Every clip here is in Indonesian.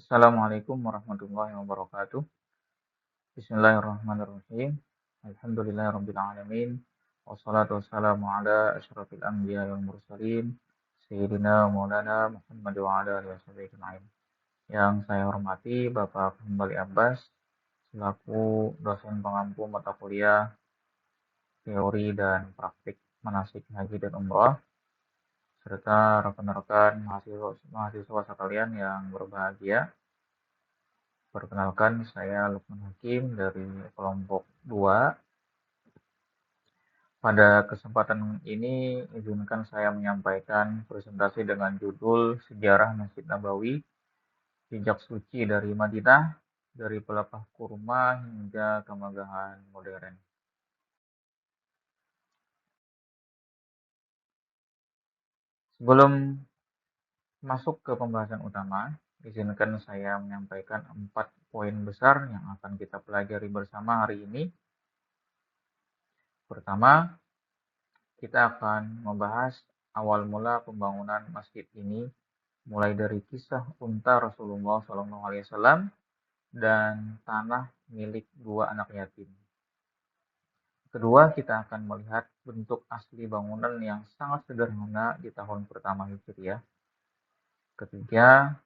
Assalamualaikum warahmatullahi wabarakatuh. Bismillahirrahmanirrahim. Alhamdulillahirrabbilalamin. Wassalatu wassalamu ala asyrafil anbiya wal mursalin. Sayyidina Maulana Muhammad wa ala alihi washabihi ajma'in. Yang saya hormati Bapak Kembali Abbas, selaku dosen pengampu mata kuliah teori dan praktik manasik haji dan umrah, serta rekan-rekan mahasiswa sekalian yang berbahagia. Perkenalkan, saya Lukman Hakim dari kelompok 2. Pada kesempatan ini, izinkan saya menyampaikan presentasi dengan judul Sejarah Masjid Nabawi, Jejak Suci dari Madinah, dari pelepah kurma hingga kemegahan modern. Sebelum masuk ke pembahasan utama, izinkan saya menyampaikan 4 poin besar yang akan kita pelajari bersama hari ini. Pertama, kita akan membahas awal mula pembangunan masjid ini, mulai dari kisah unta Rasulullah SAW dan tanah milik 2 anak yatim. Kedua, kita akan melihat bentuk asli bangunan yang sangat sederhana di tahun pertama Hijriah. Ketiga,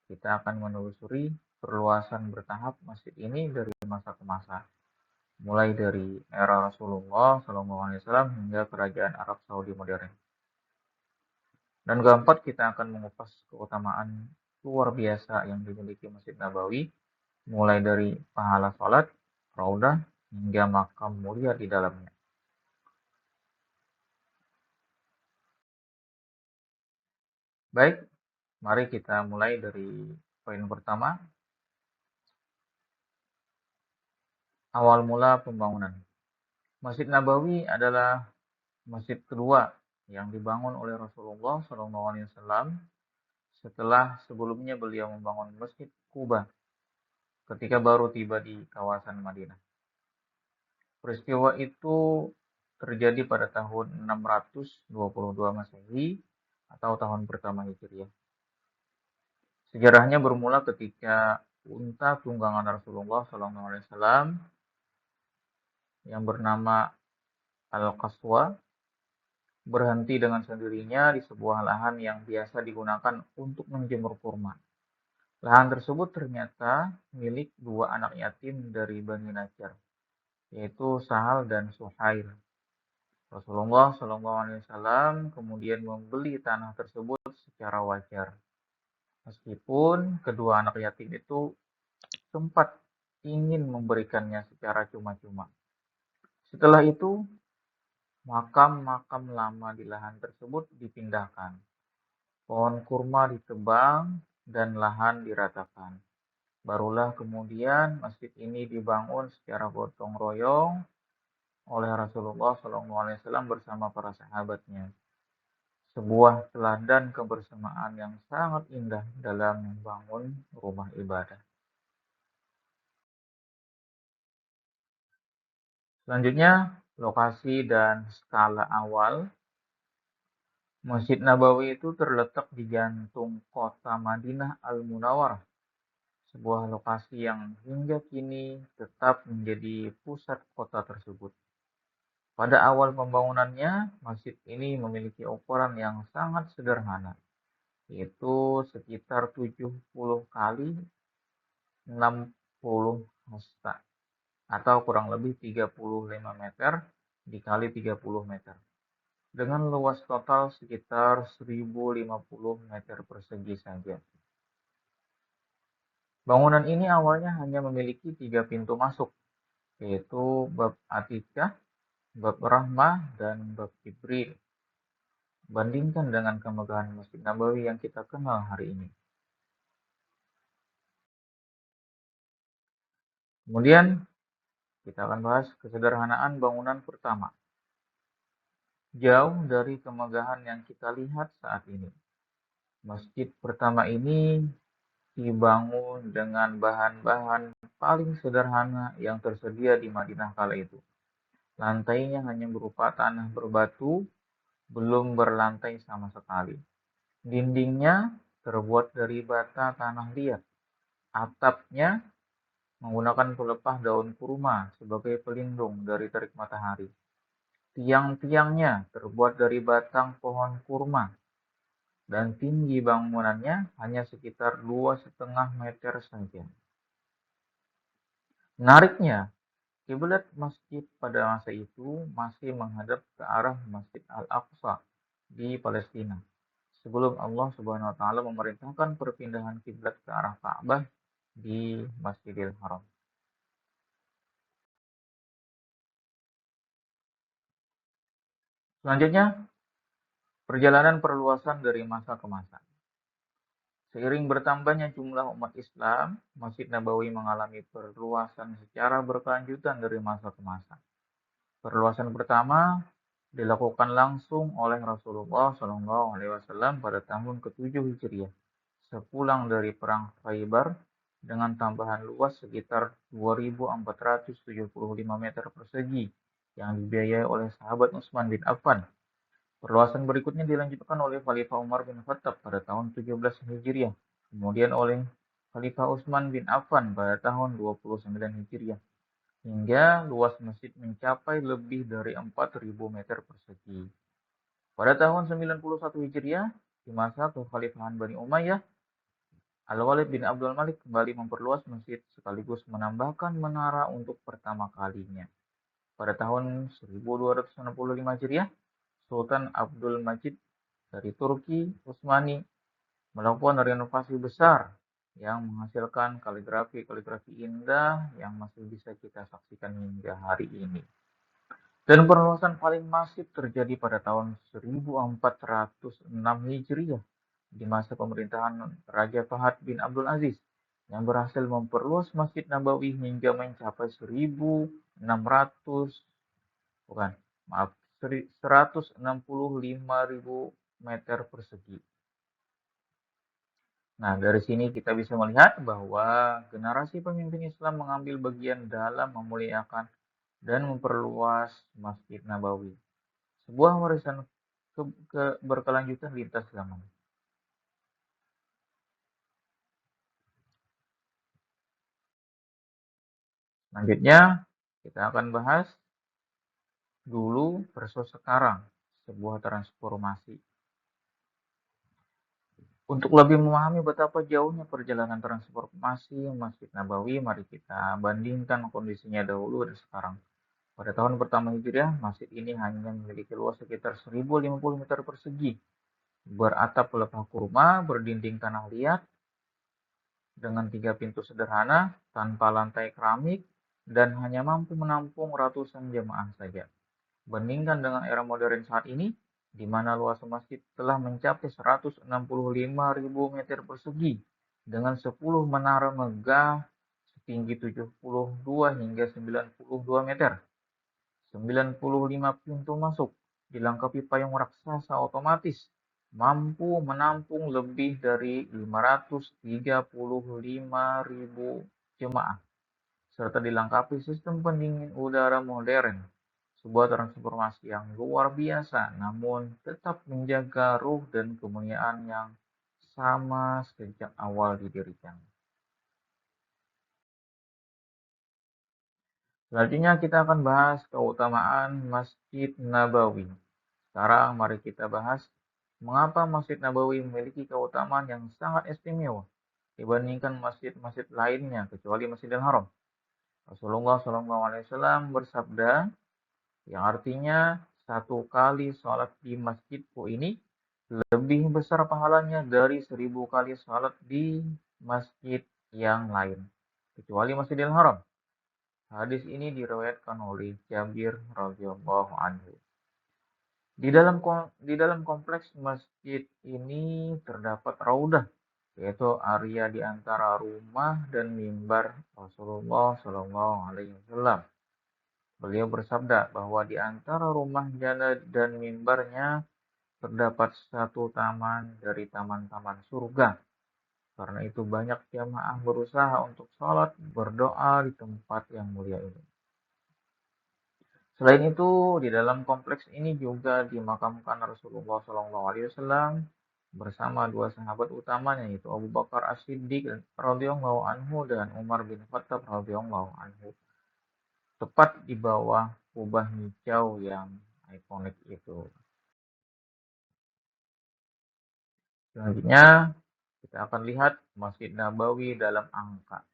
kita akan menelusuri perluasan bertahap masjid ini dari masa ke masa, mulai dari era Rasulullah SAW hingga kerajaan Arab Saudi modern. Dan keempat, kita akan mengupas keutamaan luar biasa yang dimiliki Masjid Nabawi, mulai dari pahala sholat, raudah, hingga makam mulia di dalamnya. Baik, mari kita mulai dari poin pertama, awal mula pembangunan. Masjid Nabawi adalah masjid kedua yang dibangun oleh Rasulullah SAW setelah sebelumnya beliau membangun Masjid Quba ketika baru tiba di kawasan Madinah. Peristiwa itu terjadi pada tahun 622 Masehi atau tahun pertama Hijriah. Sejarahnya bermula ketika unta tunggangan Rasulullah SAW yang bernama Al-Qaswa berhenti dengan sendirinya di sebuah lahan yang biasa digunakan untuk menjemur kurma. Lahan tersebut ternyata milik 2 anak yatim dari Bani Najjar, yaitu Sahal dan Suhail. Rasulullah SAW kemudian membeli tanah tersebut secara wajar. Meskipun kedua anak yatim itu sempat ingin memberikannya secara cuma-cuma. Setelah itu, makam-makam lama di lahan tersebut dipindahkan. Pohon kurma ditebang dan lahan diratakan. Barulah kemudian masjid ini dibangun secara gotong royong oleh Rasulullah SAW bersama para sahabatnya. Sebuah teladan kebersamaan yang sangat indah dalam membangun rumah ibadah. Selanjutnya, lokasi dan skala awal. Masjid Nabawi itu terletak di jantung kota Madinah Al-Munawwarah, sebuah lokasi yang hingga kini tetap menjadi pusat kota tersebut. Pada awal pembangunannya, masjid ini memiliki ukuran yang sangat sederhana, yaitu sekitar 70 kali 60 hasta atau kurang lebih 35 meter dikali 30 meter. Dengan luas total sekitar 1050 meter persegi saja. Bangunan ini awalnya hanya memiliki 3 pintu masuk, yaitu bab Atikah, bab Rahmah, dan bab Jibril. Bandingkan dengan kemegahan Masjid Nabawi yang kita kenal hari ini. Kemudian kita akan bahas kesederhanaan bangunan pertama. Jauh dari kemegahan yang kita lihat saat ini. Masjid pertama ini dibangun dengan bahan-bahan paling sederhana yang tersedia di Madinah kala itu. Lantainya hanya berupa tanah berbatu, belum berlantai sama sekali. Dindingnya terbuat dari bata tanah liat. Atapnya menggunakan pelepah daun kurma sebagai pelindung dari terik matahari. Tiang-tiangnya terbuat dari batang pohon kurma dan tinggi bangunannya hanya sekitar 2,5 meter saja. Menariknya, kiblat masjid pada masa itu masih menghadap ke arah Masjid Al-Aqsa di Palestina, sebelum Allah Subhanahu wa taala memerintahkan perpindahan kiblat ke arah Ka'bah di Masjidil Haram. Selanjutnya, perjalanan perluasan dari masa ke masa. Seiring bertambahnya jumlah umat Islam, Masjid Nabawi mengalami perluasan secara berkelanjutan dari masa ke masa. Perluasan pertama dilakukan langsung oleh Rasulullah SAW pada tahun ke-7 Hijriah, sepulang dari Perang Khaybar dengan tambahan luas sekitar 2.475 meter persegi yang dibiayai oleh sahabat Utsman bin Affan. Perluasan berikutnya dilanjutkan oleh Khalifah Umar bin Khattab pada tahun 17 Hijriah, kemudian oleh Khalifah Utsman bin Affan pada tahun 29 Hijriah, hingga luas masjid mencapai lebih dari 4.000 meter persegi. Pada tahun 91 Hijriah, di masa kekhalifahan Bani Umayyah, Al-Walid bin Abdul Malik kembali memperluas masjid sekaligus menambahkan menara untuk pertama kalinya. Pada tahun 1265 Hijriah, Sultan Abdul Majid dari Turki Utsmani melakukan renovasi besar yang menghasilkan kaligrafi indah yang masih bisa kita saksikan hingga hari ini. Dan perluasan paling masif terjadi pada tahun 1406 Hijriah di masa pemerintahan Raja Fahad bin Abdul Aziz yang berhasil memperluas Masjid Nabawi hingga mencapai 1.600 bukan, maaf, 165.000 meter persegi. Nah, dari sini kita bisa melihat bahwa generasi pemimpin Islam mengambil bagian dalam memuliakan dan memperluas Masjid Nabawi, sebuah warisan berkelanjutan lintas zaman. Selanjutnya, kita akan bahas dulu versus sekarang, sebuah transformasi. Untuk lebih memahami betapa jauhnya perjalanan transformasi Masjid Nabawi, mari kita bandingkan kondisinya dahulu dan sekarang. Pada tahun pertama Hijriah, masjid ini hanya memiliki luas sekitar 1.050 meter persegi, beratap pelepah kurma, berdinding tanah liat, dengan 3 pintu sederhana, tanpa lantai keramik, dan hanya mampu menampung ratusan jemaah saja. Bandingkan dengan era modern saat ini, di mana luas masjid telah mencapai 165.000 meter persegi dengan 10 menara megah setinggi 72 hingga 92 meter, 95 pintu masuk, dilengkapi payung raksasa otomatis, mampu menampung lebih dari 535.000 jemaah, serta dilengkapi sistem pendingin udara modern. Sebuah transformasi yang luar biasa, namun tetap menjaga ruh dan kemuliaan yang sama sejak awal didirikan. Selanjutnya kita akan bahas keutamaan Masjid Nabawi. Sekarang mari kita bahas mengapa Masjid Nabawi memiliki keutamaan yang sangat istimewa dibandingkan masjid-masjid lainnya kecuali Masjidil Haram. Rasulullah SAW bersabda, yang artinya satu kali sholat di masjidku ini lebih besar pahalanya dari 1.000 kali sholat di masjid yang lain, kecuali Masjidil Haram. Hadis ini diriwayatkan oleh Jabir radhiyallahu anhu. Di dalam kompleks masjid ini terdapat raudah, yaitu area di antara rumah dan mimbar Rasulullah SAW. Beliau bersabda bahwa di antara rumahnya dan mimbarnya terdapat satu taman dari taman-taman surga. Karena itu banyak jamaah berusaha untuk sholat berdoa di tempat yang mulia ini. Selain itu, di dalam kompleks ini juga dimakamkan Rasulullah SAW bersama dua sahabat utamanya yaitu Abu Bakar As-Siddiq radhiyallahu anhu dan Umar bin Khattab radhiyallahu anhu. Tepat di bawah kubah hijau yang ikonik itu. Selanjutnya, kita akan lihat Masjid Nabawi dalam angka.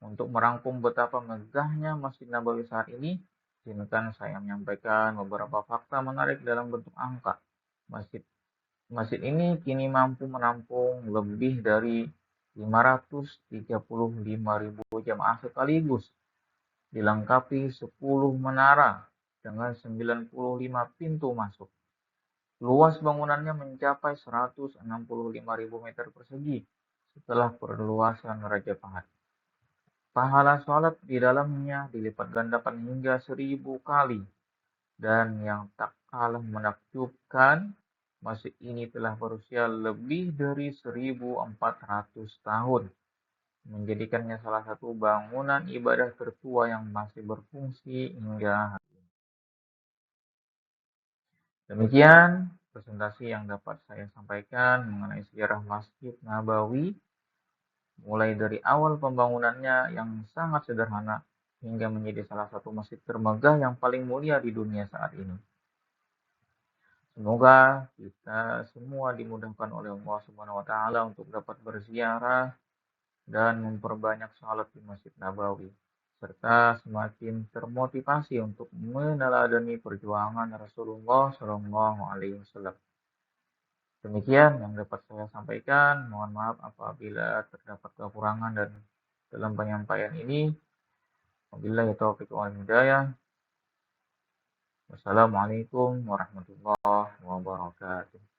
Untuk merangkum betapa megahnya Masjid Nabawi saat ini, izinkan saya menyampaikan beberapa fakta menarik dalam bentuk angka. Masjid Masjid ini kini mampu menampung lebih dari 535.000 jemaah sekaligus, dilengkapi 10 menara dengan 95 pintu masuk. Luas bangunannya mencapai 165.000 meter persegi setelah perluasan Raja Fahad. Pahala sholat di dalamnya dilipat gandakan hingga 1.000 kali. Dan yang tak kalah menakjubkan, masjid ini telah berusia lebih dari 1.400 tahun, menjadikannya salah satu bangunan ibadah tertua yang masih berfungsi hingga hari ini. Demikian presentasi yang dapat saya sampaikan mengenai sejarah Masjid Nabawi, mulai dari awal pembangunannya yang sangat sederhana hingga menjadi salah satu masjid termegah yang paling mulia di dunia saat ini. Semoga kita semua dimudahkan oleh Allah Subhanahu wa taala untuk dapat berziarah dan memperbanyak salat di Masjid Nabawi, serta semakin termotivasi untuk meneladani perjuangan Rasulullah Shallallahu alaihi wasallam. Demikian yang dapat saya sampaikan. Mohon maaf apabila terdapat kekurangan dan dalam penyampaian ini. Wabillahi taufiq wal hidayah. Wassalamualaikum warahmatullahi wabarakatuh.